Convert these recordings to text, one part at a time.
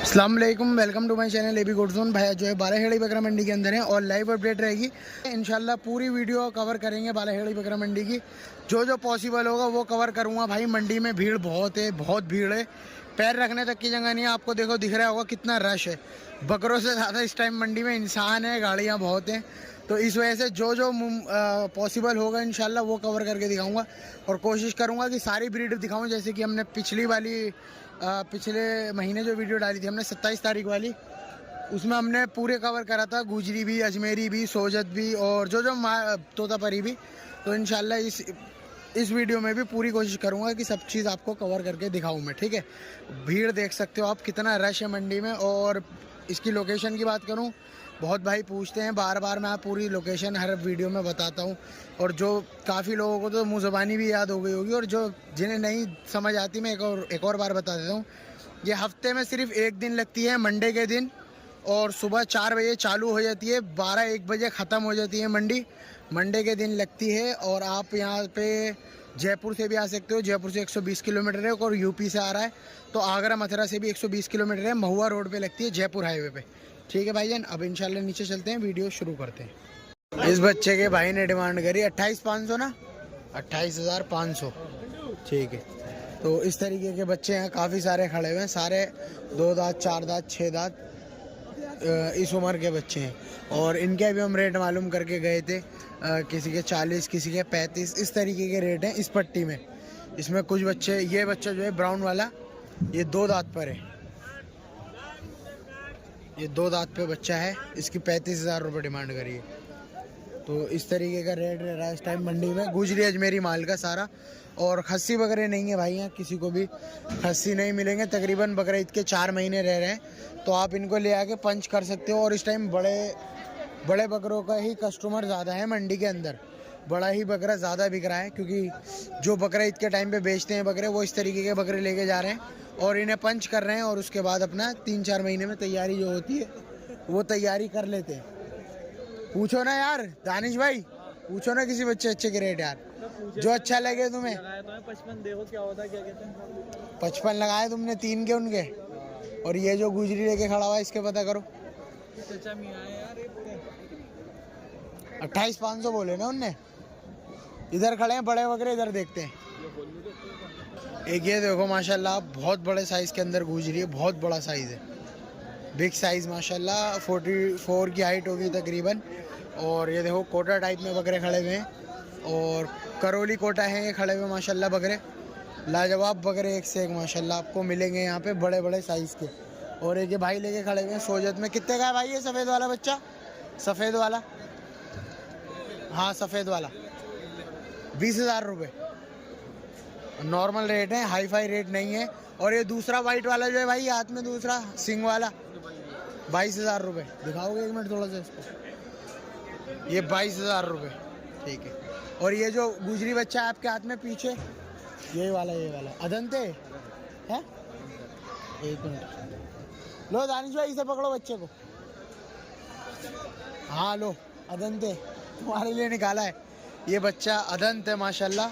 अस्सलाम वालेकुम, welcome to my channel AB good zone. भैया जो है बालाखेड़ी बकरा मंडी के अंदर है और लाइव अपडेट रहेगी इंशाल्लाह। पूरी वीडियो कवर करेंगे बालाखेड़ी बकरा मंडी की, जो पॉसिबल होगा वो कवर करूँगा। भाई मंडी में भीड़ बहुत है, बहुत भीड़ है, पैर रखने तक की जगह नहीं है। आपको देखो दिख रहा होगा कितना रश है। बकरों से ज़्यादा इस टाइम मंडी में इंसान है, गाड़ियाँ बहुत हैं। तो इस वजह से जो पॉसिबल होगा इंशाल्लाह वो कवर करके दिखाऊंगा और कोशिश करूंगा कि सारी ब्रीड दिखाऊं। जैसे कि हमने पिछले महीने जो वीडियो डाली थी हमने 27 तारीख वाली, उसमें हमने पूरे कवर करा था, गुजरी भी, अजमेरी भी, सोजत भी और जो तोतापरी भी। तो इंशाल्लाह इस वीडियो में भी पूरी कोशिश करूंगा कि सब चीज़ आपको कवर करके दिखाऊं मैं, ठीक है। भीड़ देख सकते हो आप, कितना रश है मंडी में। और इसकी लोकेशन की बात करूं, बहुत भाई पूछते हैं बार बार, मैं पूरी लोकेशन हर वीडियो में बताता हूं। और जो काफ़ी लोगों को तो मुँह ज़बानी भी याद हो गई होगी, और जो जिन्हें नहीं समझ आती मैं एक और बार बता देता हूँ। ये हफ्ते में सिर्फ एक दिन लगती है, मंडे के दिन, और सुबह 4 बजे चालू हो जाती है, 12-1 बजे ख़त्म हो जाती है मंडी। मंडे के दिन लगती है। और आप यहाँ पे जयपुर से भी आ सकते हो, जयपुर से 120 किलोमीटर है, और यूपी से आ रहा है तो आगरा मथुरा से भी 120 किलोमीटर है। महुआ रोड पे लगती है, जयपुर हाईवे पे, ठीक है भाईजान। अब इंशाल्लाह नीचे चलते हैं, वीडियो शुरू करते हैं। इस बच्चे के भाई ने डिमांड करी 28,500 ना, 28,500, ठीक है। तो इस तरीके के बच्चे हैं, काफ़ी सारे खड़े हुए हैं, सारे 2 दांत, 4 दांत, 6 दांत इस उम्र के बच्चे हैं। और इनके भी हम रेट मालूम करके गए थे, किसी के 40, किसी के 35, इस तरीके के रेट हैं इस पट्टी में। इसमें कुछ बच्चे, ये बच्चा जो है ब्राउन वाला, ये 2 दांत पर है, ये 2 दांत पे बच्चा है। इसकी 35,000 रुपये डिमांड करी है। तो इस तरीके का रेट रह रहा है इस टाइम मंडी में। गुजरी अजमेरी माल का सारा, और खस्सी बकरे नहीं है भाई, यहाँ किसी को भी खस्सी नहीं मिलेंगे। तकरीबन बकरा ईद के 4 महीने रह रहे हैं, तो आप इनको ले आके पंच कर सकते हो। और इस टाइम बड़े बकरों का ही कस्टमर ज़्यादा है मंडी के अंदर, बड़ा ही बकरा ज़्यादा बिक रहा है, क्योंकि जो बकरा ईद के टाइम पे बेचते हैं बकरे, वो इस तरीके के बकरे लेके जा रहे हैं और इन्हें पंच कर रहे हैं। और उसके बाद अपना 3-4 महीने में तैयारी जो होती है वो तैयारी कर लेते हैं। पूछो ना यार दानिश भाई, पूछो ना किसी बच्चे अच्छे के रेट यार, जो अच्छा लगे तुम्हें। 55 देखो क्या होता है, क्या कहते हैं। 55 लगाए तुमने 3 के उनके, और ये जो गुजरी लेके खड़ा हुआ है इसके पता करो। 28,500 बोले ना उनने। इधर खड़े हैं बड़े बकरे, इधर देखते हैं। एक ये देखो माशाल्लाह, बहुत बड़े साइज के अंदर गुजरी है, बहुत बड़ा साइज है, बिग साइज माशाल्लाह। 44 की हाइट होगी तकरीबन। और ये देखो कोटा टाइप में बकरे खड़े हुए हैं, और करौली कोटा है ये खड़े हुए माशाल्लाह बकरे। लाजवाब बकरे एक से एक माशाल्लाह आपको मिलेंगे यहाँ पे, बड़े बड़े साइज़ के। और एक ये भाई लेके खड़े हुए हैं सोजत में। कितने का है भाई ये सफ़ेद वाला बच्चा? सफ़ेद वाला, हाँ सफ़ेद वाला 20,000 रुपये नॉर्मल रेट है, हाई फाई रेट नहीं है। और ये दूसरा वाइट वाला जो है भाई हाथ में, दूसरा सिंग वाला, 22,000 रुपये। दिखाओगे एक मिनट थोड़ा सा इसको, ये 22,000 रुपये, ठीक है। और ये जो गुजरी बच्चा है आपके हाथ में पीछे, ये वाला अदंते है। एक मिनट, लो दानिश भाई इसे पकड़ो बच्चे को, हाँ लो, अदंते तुम्हारे लिए निकाला है। ये बच्चा अदंत है माशाल्लाह,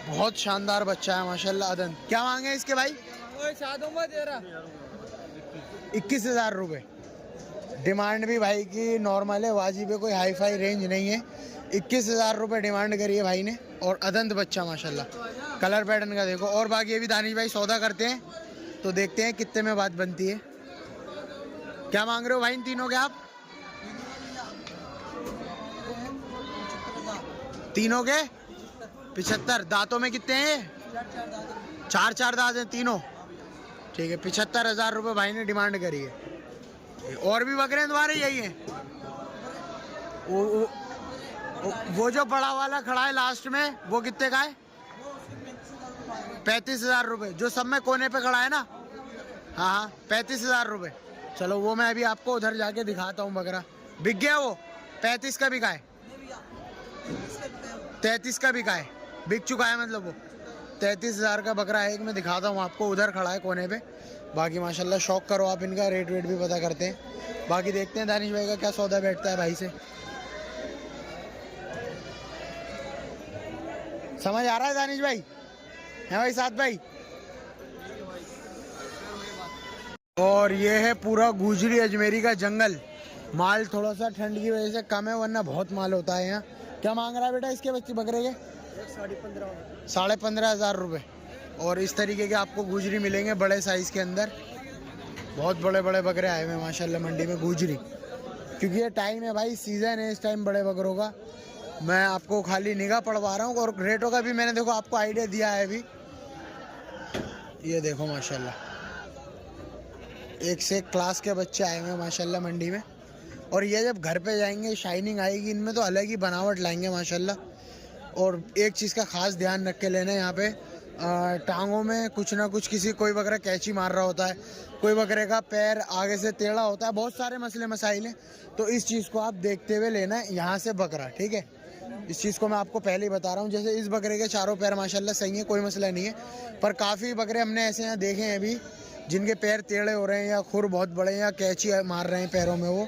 बहुत शानदार बच्चा है माशाल्लाह अदंत। क्या मांगे इसके भाई? 21,000 रुपये डिमांड भी भाई की नॉर्मल है, वाजिब है, कोई हाई फाई रेंज नहीं है। 21,000 रुपये डिमांड करी है भाई ने। और अदंत बच्चा माशाल्लाह, कलर पैटर्न का देखो। और बाकी ये भी दानिश भाई सौदा करते हैं, तो देखते हैं कितने में बात बनती है। क्या मांग रहे हो भाई इन तीनों के आप? तीनों के 75। दांतों में कितने हैं? 4 दांत हैं तीनों, ठीक है। 75,000 रुपये भाई ने डिमांड करी है। और भी बकरे हैं तुम्हारे? यही हैं। वो जो बड़ा वाला खड़ा है लास्ट में, वो कितने का है? 35,000 रुपये। जो सब में कोने पे खड़ा है ना, हाँ 35,000 रुपये। चलो वो मैं अभी आपको उधर जाके दिखाता हूँ बकरा। बिक गया वो? 35 का बिका है, 33 का बिका है, बिक चुका है मतलब वो। 33,000 का बकरा है एक, मैं दिखाता हूँ आपको, उधर खड़ा है कोने पे। बाकी माशाल्लाह शौक करो आप इनका, रेट वेट भी पता करते हैं। बाकी देखते हैं दानिश भाई का क्या सौदा बैठता है भाई से। समझ आ रहा है दानिश भाई? है भाई साथ भाई? और ये है पूरा गुजरी अजमेरी का जंगल। माल थोड़ा सा ठंड की वजह से कम है, वरना बहुत माल होता है यहाँ। क्या मांग रहा है बेटा इसके बच्चे बकरे के? 15,500 रुपये। और इस तरीके के आपको गुजरी मिलेंगे बड़े साइज़ के अंदर। बहुत बड़े बड़े बकरे आए हुए हैं माशाल्लाह मंडी में गुजरी, क्योंकि ये टाइम है भाई, सीज़न है इस टाइम बड़े बकरों का। मैं आपको खाली निगाह पड़वा रहा हूँ और रेटों का भी मैंने देखो आपको आइडिया दिया है अभी। ये देखो माशाल्लाह एक से एक क्लास के बच्चे आए हुए हैं माशाल्लाह मंडी में। और ये जब घर पे जाएंगे शाइनिंग आएगी इनमें, तो अलग ही बनावट लाएंगे माशाल्लाह। और एक चीज़ का ख़ास ध्यान रख के लेना, यहाँ पे टांगों में कुछ ना कुछ, कोई बकरा कैची मार रहा होता है, कोई बकरे का पैर आगे से टेढ़ा होता है, बहुत सारे मसले मसाइल हैं। तो इस चीज़ को आप देखते हुए लेना है यहाँ से बकरा, ठीक है। इस चीज़ को मैं आपको पहले ही बता रहा हूँ। जैसे इस बकरे के चारों पैर माशाल्लाह सही है, कोई मसला नहीं है, पर काफ़ी बकरे हमने ऐसे यहाँ देखे हैं अभी जिनके पैर टेढ़े हो रहे हैं या खुर बहुत बड़े हैं या कैची मार रहे हैं पैरों में वो,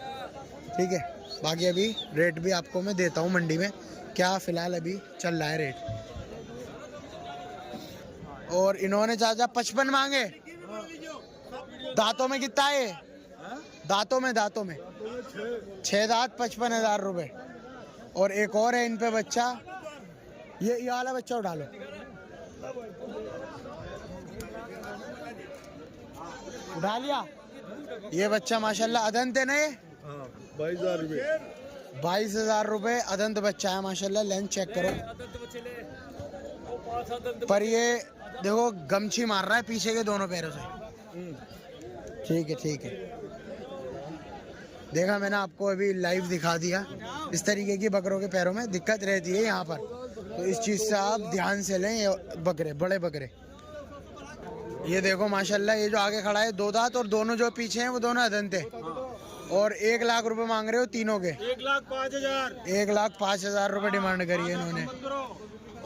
ठीक है। बाकी अभी रेट भी आपको मैं देता हूँ मंडी में क्या फ़िलहाल अभी चल रहा है रेट। और इन्होंने चाचा 55 मांगे। दांतों में कितना है? दांतों में 6 दांत 55,000 रुपये। और एक और है इन पे बच्चा, ये वाला बच्चा उठा लो। उठा लिया ये बच्चा माशाल्लाह अदंत है ना, ये 22,000 रुपये। 22,000 रुपये अदंत बच्चा है माशाल्लाह। लेंथ चेक करो, पर ये देखो गमछी मार रहा है पीछे के दोनों पैरों से। ठीक है ठीक है, देखा मैंने आपको अभी लाइव दिखा दिया। इस तरीके की बकरों के पैरों में दिक्कत रहती है यहाँ पर, तो इस चीज़ से आप ध्यान से लें। ये बकरे बड़े बकरे, ये देखो माशाल्लाह ये जो आगे खड़ा है 2 दांत, और दोनों जो पीछे हैं वो दोनों अदंत है। और 1 लाख रुपए मांग रहे हो तीनों के। 1,05,000। 1,05,000 रुपये डिमांड करी है इन्होंने।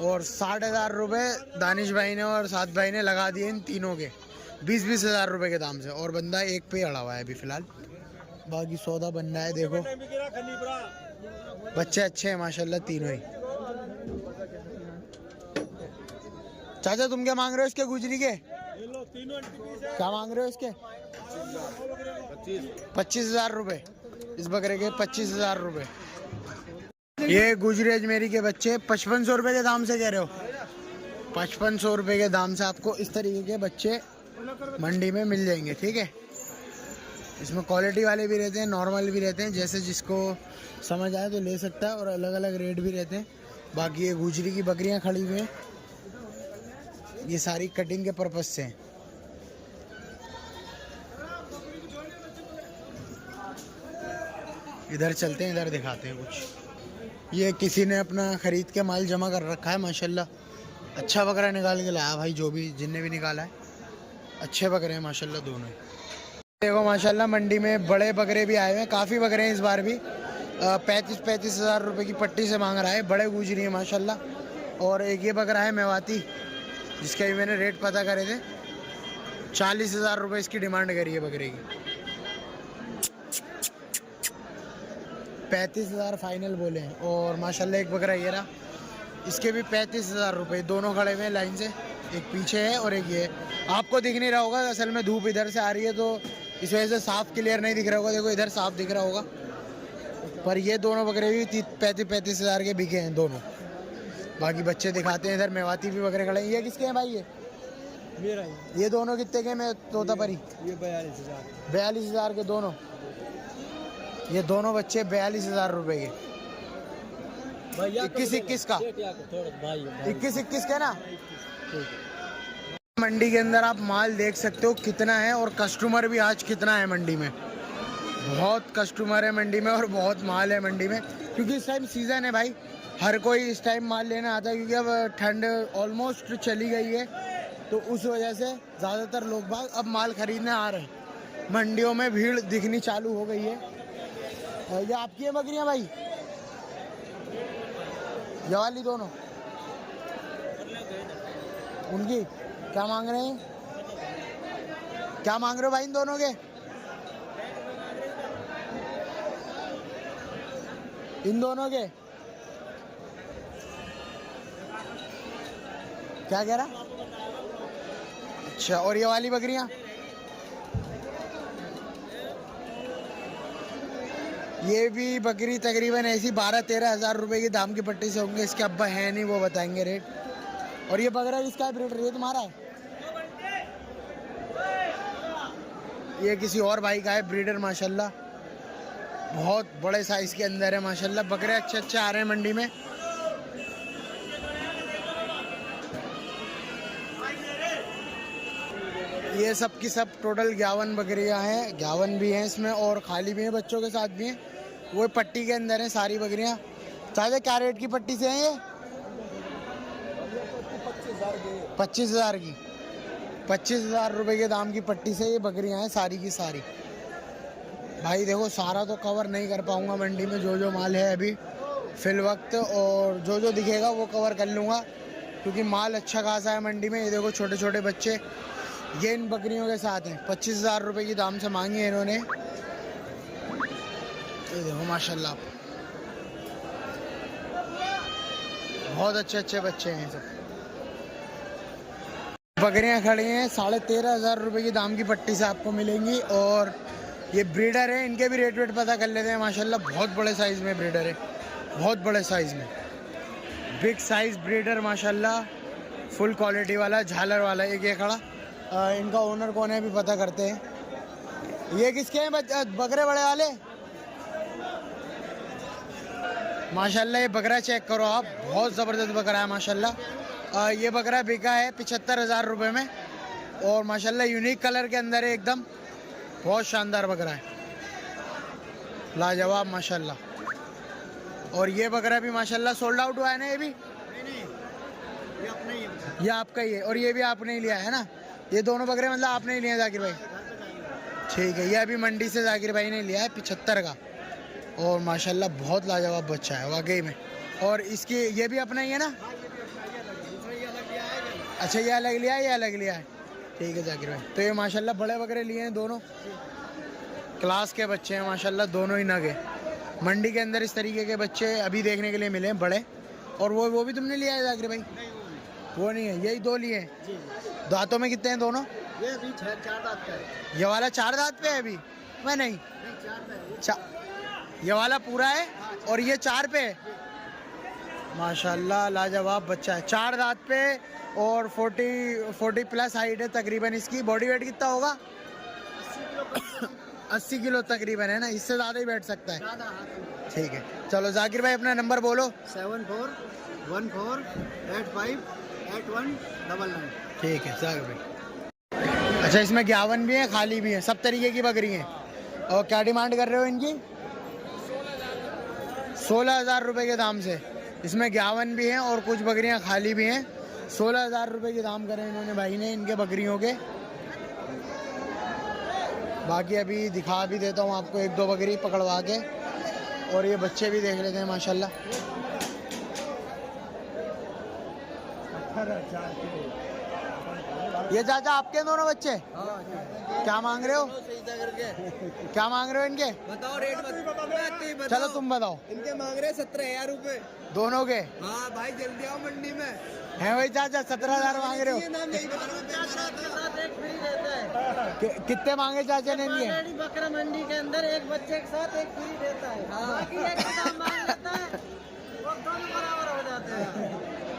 और 60,000 रुपये दानिश भाई ने और साथ भाई ने लगा दिए इन तीनों के, 20,000 रुपये के दाम से। और बंदा एक पे अड़ा हुआ है अभी फ़िलहाल, बाकी सौदा बनना है। देखो बच्चे अच्छे हैं माशाल्लाह तीनों ही। चाचा तुम क्या मांग रहे हो इसके गुजरी के? क्या मांग रहे हो इसके? 25,000 रुपये इस बकरे के, 25,000 रुपये। ये गुजरी अजमेरी के बच्चे 5500 रुपये के दाम से कह रहे हो? 5500 रुपये के दाम से आपको इस तरीके के बच्चे मंडी में मिल जाएंगे, ठीक है। इसमें क्वालिटी वाले भी रहते हैं, नॉर्मल भी रहते हैं, जैसे जिसको समझ आए तो ले सकता है। और अलग अलग रेट भी रहते हैं। बाकी ये गुजरी की बकरियां खड़ी हुई हैं, ये सारी कटिंग के पर्पज़ से हैं। इधर चलते हैं, इधर दिखाते हैं कुछ। ये किसी ने अपना ख़रीद के माल जमा कर रखा है माशाल्लाह। अच्छा बकरा निकाल के लाया भाई, जो भी जिनने भी निकाला है अच्छे बकरे हैं माशाल्लाह दोनों। देखो माशाल्लाह मंडी में बड़े बकरे भी आए हुए हैं, काफ़ी बकरे हैं इस बार भी। 35,000 रुपये की पट्टी से मांग रहा है, बड़े गुजरी है माशाल्लाह। और एक ये बकरा है मेवाती, जिसके भी मैंने रेट पता करे थे, 40,000 रुपये इसकी डिमांड करी है बकरे की। 35,000 फाइनल बोले हैं। और माशाल्लाह एक बकरा ये रहा, इसके भी 35,000 रुपये। दोनों खड़े हुए हैं लाइन से, एक पीछे है और एक ये। आपको दिख नहीं रहा होगा, असल में धूप इधर से आ रही है तो इस वजह से साफ क्लियर नहीं दिख रहा होगा। देखो इधर साफ दिख रहा होगा, पर ये दोनों बकरे भी 35,000 के बिके हैं दोनों। बाकी बच्चे दिखाते हैं, इधर मेवाती भी बकरे खड़े हैं। ये किसके हैं भाई? ये मेरा ये दोनों कितने के? मैं तोता परी, ये 42,000। 42,000 के दोनों। ये दोनों बच्चे 42,000 रुपये के। 21 का, 21 का ना। मंडी के अंदर आप माल देख सकते हो कितना है, और कस्टमर भी आज कितना है मंडी में। बहुत कस्टमर है मंडी में और बहुत माल है मंडी में, क्योंकि इस टाइम सीज़न है भाई। हर कोई इस टाइम माल लेने आता है, क्योंकि अब ठंड ऑलमोस्ट चली गई है, तो उस वजह से ज़्यादातर लोग बाग अब माल ख़रीदने आ रहे हैं। मंडियों में भीड़ दिखनी चालू हो गई है। ये आपकी है बकरियाँ भाई? ये वाली दोनों उनकी? क्या मांग रहे हैं? क्या मांग रहे हो भाई इन दोनों के? इन दोनों के क्या कह रहा? अच्छा, और ये वाली बकरियां ये भी बकरी तकरीबन ऐसी 12-13 हज़ार रुपये की दाम की पट्टी से होंगे। इसके अब्बा है नहीं, वो बताएंगे रेट। और ये बकरा किसका है ब्रीडर? ये तुम्हारा है? ये किसी और भाई का है ब्रीडर। माशाल्लाह बहुत बड़े साइज के अंदर है माशाल्लाह। बकरे अच्छे अच्छे आ रहे हैं मंडी में। ये सब की सब टोटल 51 बकरियां हैं। 51 भी हैं इसमें और खाली भी हैं, बच्चों के साथ भी हैं। वो पट्टी के अंदर हैं सारी बकरियां। चाचा क्या रेट की पट्टी से हैं ये? 25,000 की। 25,000 रुपये के दाम की पट्टी से ये बकरियां हैं सारी की सारी। भाई देखो सारा तो कवर नहीं कर पाऊंगा मंडी में, जो माल है अभी फिल वक्त, और जो दिखेगा वो कवर कर लूँगा क्योंकि माल अच्छा खासा है मंडी में। ये देखो छोटे छोटे बच्चे ये इन बकरियों के साथ हैं। 25,000 रुपये की दाम से मांगी है इन्होंने। ये देखो माशाल्लाह बहुत अच्छे अच्छे बच्चे हैं सब। बकरियां खड़ी हैं 13,500 रुपये की दाम की पट्टी से आपको मिलेंगी। और ये ब्रीडर है, इनके भी रेट पता कर लेते हैं। माशाल्लाह बहुत बड़े साइज़ में ब्रीडर है, बहुत बड़े साइज़ में बिग साइज़ ब्रीडर माशाल्लाह, फुल क्वालिटी वाला झालर वाला। एक ये खड़ा, इनका ओनर कौन है भी पता करते हैं। ये किसके हैं बकरे बड़े वाले? माशाल्लाह ये बकरा चेक करो आप, बहुत ज़बरदस्त बकरा है माशाल्लाह। ये बकरा बिका है 75,000 रुपये में और माशाल्लाह यूनिक कलर के अंदर है एकदम, बहुत शानदार बकरा है, लाजवाब माशाल्लाह। और ये बकरा भी माशाल्लाह सोल्ड आउट हुआ है ना? ये भी नहीं, ये अपना ही है। ये आपका ही है और ये भी आपने ही लिया है ना? ये दोनों बकरे मतलब आपने ही लिए हैं जाकिर भाई? ठीक है, ये अभी मंडी से जाकिर भाई ने लिया है 75 का और माशाल्लाह बहुत लाजवाब बच्चा है वाकई में। और इसकी ये भी अपना ही है ना? अच्छा ये अलग लिया है, ये अलग लिया है। ठीक है जाकिर भाई। तो ये माशाल्लाह बड़े बकरे लिए हैं, दोनों क्लास के बच्चे हैं माशाल्लाह, दोनों ही नग है। मंडी के अंदर इस तरीके के बच्चे अभी देखने के लिए मिले हैं बड़े। और वो भी तुमने लिया है जाकिर भाई? वो नहीं है, यही दो लिए हैं। दांतों में कितने हैं दोनों? ये अभी 4 दांत पे है। ये वाला 4 दांत पे है अभी? मैं नहीं 4 पे। ये वाला पूरा है और ये 4 पे है। माशाल्लाह लाजवाब बच्चा है, 4 दांत पे और 40 प्लस हाइट है तकरीबन। इसकी बॉडी वेट कितना होगा? 80 किलो तकरीबन है ना? इससे ज़्यादा ही बैठ सकता है। ठीक है चलो जाकिर भाई अपना नंबर बोलो। 7414858199। ठीक है जाकिर भाई। अच्छा इसमें 51 भी है, खाली भी है, सब तरीके की बकरी हैं। और क्या डिमांड कर रहे हो इनकी? 16,000 रुपये के दाम से। इसमें 51 भी हैं और कुछ बकरियां खाली भी हैं। 16,000 रुपये की दाम करे इन्होंने भाई ने इनके बकरियों के। बाकी अभी दिखा भी देता हूँ आपको 1-2 बकरी पकड़वा के, और ये बच्चे भी देख लेते हैं माशाल्लाह। ये चाचा आपके दोनों बच्चे? क्या मांग रहे हो? क्या मांग रहे हो इनके? बताओ रेट बताओ। चलो तुम बताओ। इनके मांग रहे 17,000 रुपए दोनों के? हाँ भाई जल्दी आओ मंडी में। है भाई चाचा 17,000 मांग रहे हो? कितने मांगे चाचा ने इनके? बकरा मंडी के अंदर एक बच्चे के साथ एक फ्री रहता है। बाकी एक दाम मांग लेता है, वो दोनों बराबर हो जाते हैं।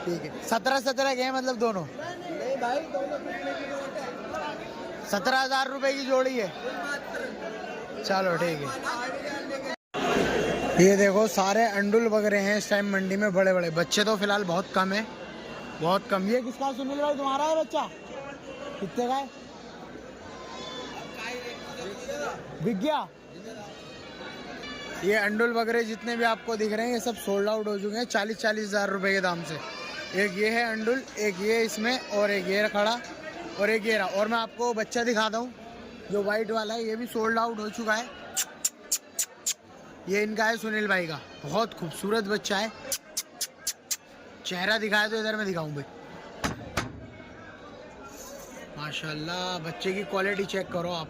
ठीक है 17 के हैं मतलब दोनों? नहीं भाई दोनों 17,000 रुपए की जोड़ी है। चलो ठीक है। ये देखो सारे अंडुल बकरे हैं इस टाइम मंडी में, बड़े बड़े। बच्चे तो फिलहाल बहुत कम है, बहुत कम। ये किसका सुनील भाई? तुम्हारा है बच्चा? कितने का है? बिक गया? ये अंडुल बकरे जितने भी आपको दिख रहे हैं ये सब सोल्ड आउट हो चुके हैं 40,000 रुपए के दाम से। एक ये है अंडुल, एक ये इसमें, और एक ये खड़ा, और एक ये रहा। और मैं आपको बच्चा दिखाता हूँ जो वाइट वाला है, ये भी सोल्ड आउट हो चुका है। ये इनका है सुनील भाई का, बहुत खूबसूरत बच्चा है। चेहरा दिखाया तो इधर मैं दिखाऊं भाई। माशाल्लाह बच्चे की क्वालिटी चेक करो आप,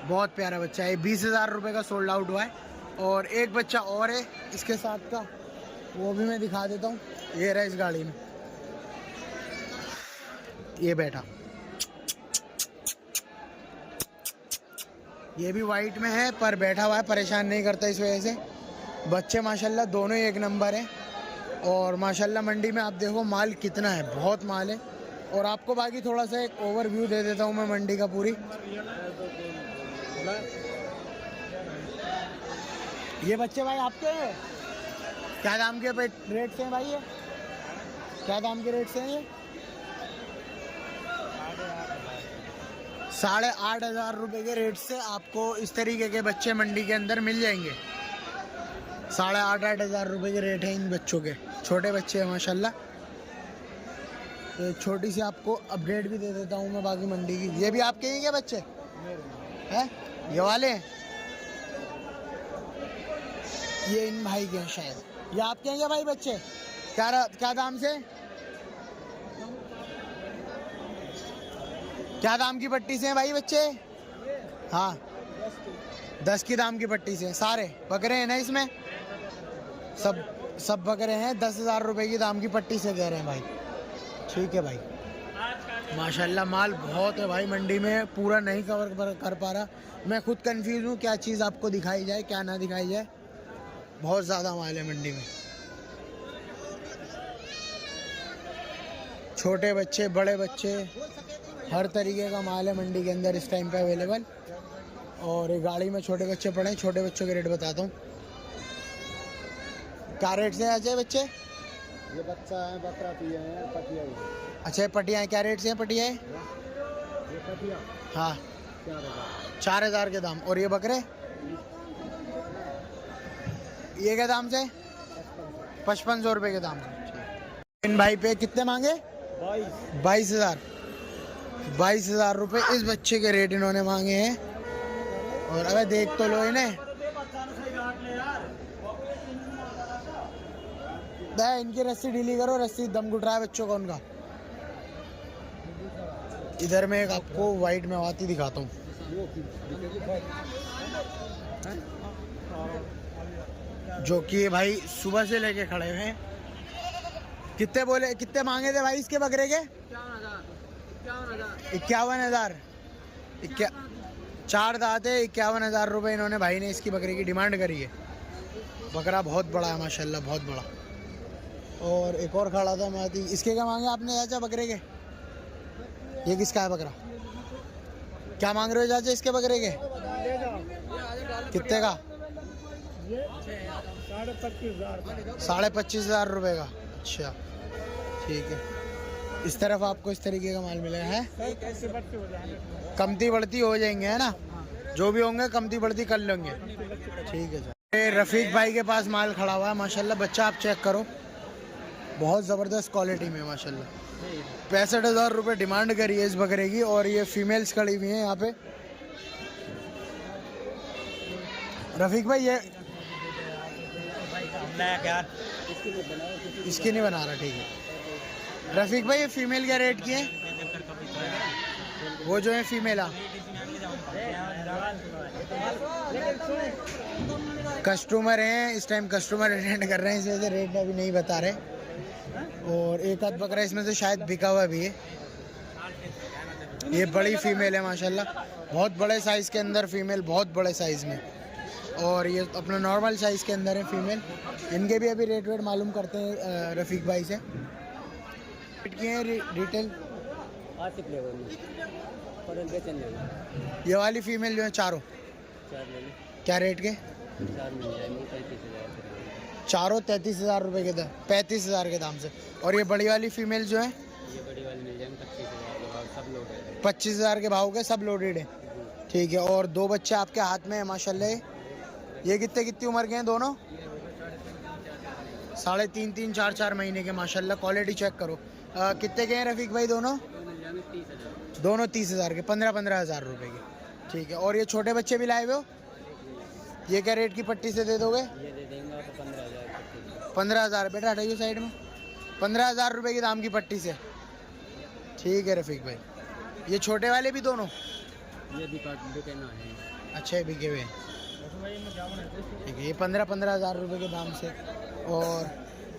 बहुत प्यारा बच्चा है। 20,000 रुपये का सोल्ड आउट हुआ है। और एक बच्चा और है इसके साथ का, वो भी मैं दिखा देता हूँ। ये रहा इस गाड़ी में, ये बैठा। ये भी वाइट में है पर बैठा हुआ है, परेशान नहीं करता इस वजह से। बच्चे माशाल्लाह दोनों ही एक नंबर है। और माशाल्लाह मंडी में आप देखो माल कितना है, बहुत माल है। और आपको बाकी थोड़ा सा एक ओवरव्यू दे देता हूँ मैं मंडी का पूरी। ये बच्चे भाई आपके हैं? क्या दाम के रेट से हैं भाई ये? क्या दाम के रेट से हैं ये? 8,500 रुपये के रेट से आपको इस तरीके के बच्चे मंडी के अंदर मिल जाएंगे। 8,500 रुपये के रेट है इन बच्चों के। छोटे बच्चे हैं माशाल्लाह। तो एक छोटी सी आपको अपडेट भी दे देता हूँ मैं बाकी मंडी की। ये भी आपके ही क्या बच्चे हैं? ये वाले हैं? ये इन भाई के हैं शायद। ये आपके हैं क्या भाई बच्चे? क्या दाम से? क्या दाम की पट्टी से हैं भाई बच्चे? हाँ 10 की दाम की पट्टी से। सारे बकरे हैं ना इसमें? सब बकरे हैं। 10,000 रुपये की दाम की पट्टी से कह रहे हैं भाई। ठीक है भाई। माशाल्लाह माल बहुत है भाई मंडी में, पूरा नहीं कवर कर पा रहा। मैं खुद कंफ्यूज हूँ क्या चीज़ आपको दिखाई जाए क्या ना दिखाई जाए। बहुत ज़्यादा माल है मंडी में। छोटे बच्चे बड़े बच्चे हर तरीके का माल है मंडी के अंदर इस टाइम पे अवेलेबल। और एक गाड़ी में छोटे बच्चे पड़े हैं। छोटे बच्चों के रेट बताता हूँ। क्या रेट से अजय बच्चे? ये बच्चा है, बकरा पिया है, पटिया है। अच्छा पटिया क्या रेट से हैं पटिया? ये पटिया हाँ 4,000 के दाम। और ये बकरे ये क्या दाम से? 5500 रुपये के दाम से। इन भाई पे कितने मांगे? 22,000 रुपये इस बच्चे के रेट इन्होंने मांगे हैं। और अबे देख तो लो इन्हें। इनकी रस्सी ढीली करो, रस्सी दम घुट रहा है बच्चों का उनका। इधर में एक आपको वाइट में आती दिखाता हूँ। जो कि भाई सुबह से लेके खड़े हुए हैं। कितने मांगे थे भाई इसके बकरे के? 51,000। 4 दांत है, 51,000 रुपये इन्होंने भाई ने इसकी बकरे की डिमांड करी है। बकरा बहुत बड़ा है माशाल्लाह, बहुत बड़ा। और एक और खड़ा था मैं आती। इसके क्या मांगे आपने चाचा बकरे के? ये किसका है बकरा? क्या मांग रहे हो चाचा इसके बकरे के? कितने का? 25,500 रुपये का। अच्छा ठीक है। इस तरफ आपको इस तरीके का माल मिलेगा है। कमती बढ़ती हो जाएंगे है ना, जो भी होंगे कमती बढ़ती कर लेंगे। ठीक है सर। रफीक भाई के पास माल खड़ा हुआ है माशाल्लाह। बच्चा आप चेक करो, बहुत ज़बरदस्त क्वालिटी में माशाल्लाह। 65,000 रुपये डिमांड करी है इस बकरे की। और ये फीमेल्स खड़ी हुई हैं यहाँ पे। रफीक भाई ये इसकी नहीं बना रहा। ठीक है रफीक भाई ये फीमेल क्या रेट की है? वो जो है फीमेल कस्टमर हैं इस टाइम, कस्टमर अटेंड कर रहे हैं, इस वजह से रेट अभी नहीं बता रहे। और एक आध बकरा इसमें से शायद बिका हुआ भी है। ये बड़ी फीमेल है माशाल्लाह, बहुत बड़े साइज़ के अंदर फीमेल, बहुत बड़े साइज़ में। और ये अपना नॉर्मल साइज़ के अंदर है फीमेल। इनके भी अभी रेट मालूम करते हैं रफ़ीक भाई से। रेट की है रिटेल ये वाली फीमेल जो है चारों क्या रेट के? चारों 33,000 रुपये के दाम, 35,000 के दाम से। और ये बड़ी वाली फीमेल जो है ये बड़ी वाली मिल जाएंगे 25,000 के भाव के, सब लोडेड है। ठीक है। और 2 बच्चे आपके हाथ में है माशाल्लाह। ये कितनी उम्र के हैं दोनों? 3.5 4 महीने के माशाल्लाह। क्वालिटी चेक करो। कितने के हैं रफ़ीक भाई दोनों? दोनों 30,000 के, 15,000 रुपये के। ठीक है। और ये छोटे बच्चे भी लाए हुए हो? ये क्या रेट की पट्टी से दे दोगे? ये दे देंगे तो 15,000। 15,000। बेटा हटाइए साइड में। 15,000 रुपये की दाम की पट्टी से। ठीक है रफ़ीक भाई। ये छोटे वाले भी दोनों? ये भी बिके ना है। अच्छा ये बिके हुए हैं। ठीक है। ये 15,000 रुपये के दाम से। और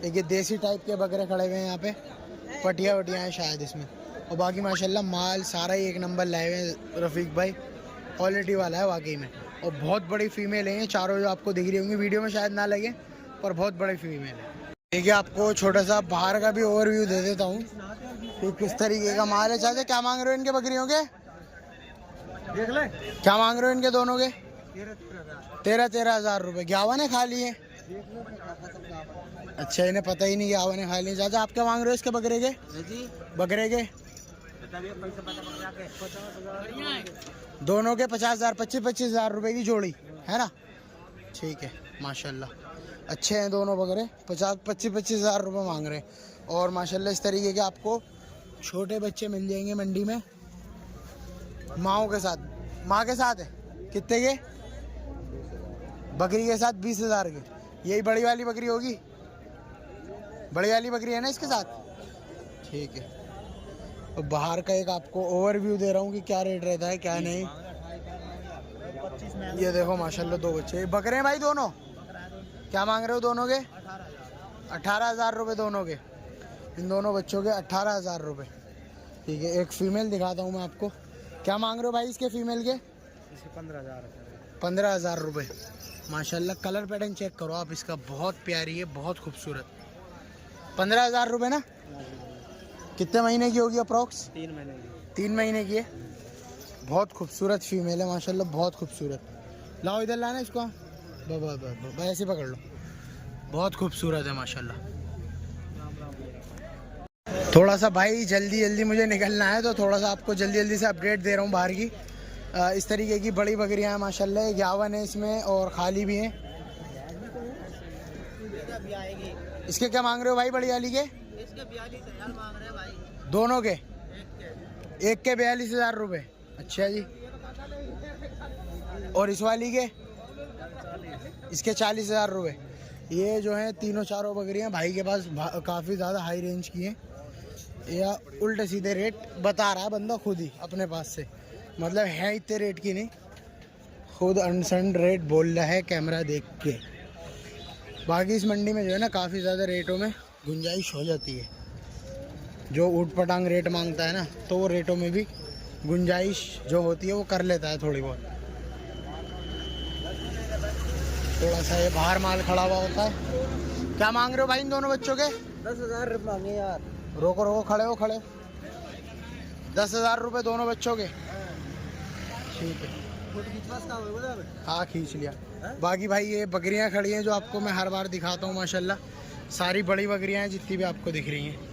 एक ये देसी टाइप के बकरे खड़े हुए हैं यहाँ पे, पटिया हैं शायद इसमें। और बाकी माशाल्लाह माल सारा ही एक नंबर लाए हुए हैं रफ़ीक भाई। क्वालिटी वाला है वाकई में। और बहुत बड़ी फीमेल है ये चारों जो आपको दिख रही होंगी, वीडियो में शायद ना लगे पर बहुत बड़ी फीमेल है। ठीक है, आपको छोटा सा बाहर का भी ओवरव्यू दे देता हूँ कि किस तरीके का माल है। चाचा क्या मांग रहे हो इनके बकरियों के? देख ले, क्या मांग रहे हो इनके दोनों के? 13 हज़ार रुपये। ग्यावन है खा लिए? अच्छा, इन्हें पता ही नहीं ग्यावन है खा लिए। चाचा आप क्या मांग रहे हो इसके बकरे के? बकरे के दोनों के 50,000, 25 हज़ार रुपये की जोड़ी है ना। ठीक है, माशाल्लाह अच्छे हैं दोनों बकरे। 25 हज़ार रुपये मांग रहे हैं। और माशाल्लाह इस तरीके के आपको छोटे बच्चे मिल जाएंगे मंडी में, माओ के साथ। माँ के साथ है कितने के? बकरी के साथ 20 हज़ार के। यही बड़ी वाली बकरी होगी, बड़ी वाली बकरी है ना इसके साथ। ठीक है, तो बाहर का एक आपको ओवरव्यू दे रहा हूँ कि क्या रेट रहता है क्या नहीं। ये देखो माशाल्लाह दो बच्चे बकरे हैं भाई दोनों। क्या मांग रहे हो दोनों के? 18 हज़ार रुपये दोनों के। इन दोनों बच्चों के 18 हज़ार रुपये। ठीक है, एक फीमेल दिखाता हूँ मैं आपको। क्या मांग रहे हो भाई इसके फीमेल के? 15 हज़ार रुपये। माशाल्लाह कलर पैटर्न चेक करो आप इसका, बहुत प्यारी है, बहुत खूबसूरत। 15 हज़ार रुपये ना। कितने महीने की होगी अप्रॉक्स? 3 महीने की है। बहुत खूबसूरत फीमेल है माशाल्लाह, बहुत खूबसूरत। लाओ इधर लाना इसको, बस ऐसे पकड़ लो। बहुत खूबसूरत है माशाल्लाह। थोड़ा सा भाई जल्दी मुझे निकलना है, तो थोड़ा सा आपको जल्दी से अपडेट दे रहा हूँ बाहर की। इस तरीके की बड़ी बकरियाँ हैं माशाल्लाह। 51 है इसमें और खाली भी हैं। इसके क्या मांग रहे हो भाई बड़ी वाली के? इसके 42,000 मांग रहे हैं भाई। दोनों के? एक के 42 हज़ार रुपये। अच्छा जी। और इस वाली के? इसके 40 हज़ार रुपये। ये जो हैं तीनों चारों बकरियां भाई के पास काफ़ी ज़्यादा हाई रेंज की हैं, या उल्टे सीधे रेट बता रहा है बंदा खुद ही अपने पास से, मतलब है इतने रेट की नहीं, खुद अनसंड रेट बोल रहा है कैमरा देख के। बाकी इस मंडी में जो है ना काफ़ी ज़्यादा रेटों में गुंजाइश हो जाती है। जो ऊट पटांग रेट मांगता है ना, तो वो रेटों में भी गुंजाइश जो होती है वो कर लेता है थोड़ी बहुत। थोड़ा सा ये बाहर माल खड़ा हुआ होता है। क्या मांग रहे हो भाई इन दोनों बच्चों के? 10,000 रुपये मांगे यार। रोको खड़े हो 10 हज़ार रुपये दोनों बच्चों के। ठीक है, हाँ खींच लिया। बाकी भाई ये बकरियां खड़ी हैं जो आपको मैं हर बार दिखाता हूँ माशाल्लाह, सारी बड़ी बकरियां हैं जितनी भी आपको दिख रही हैं।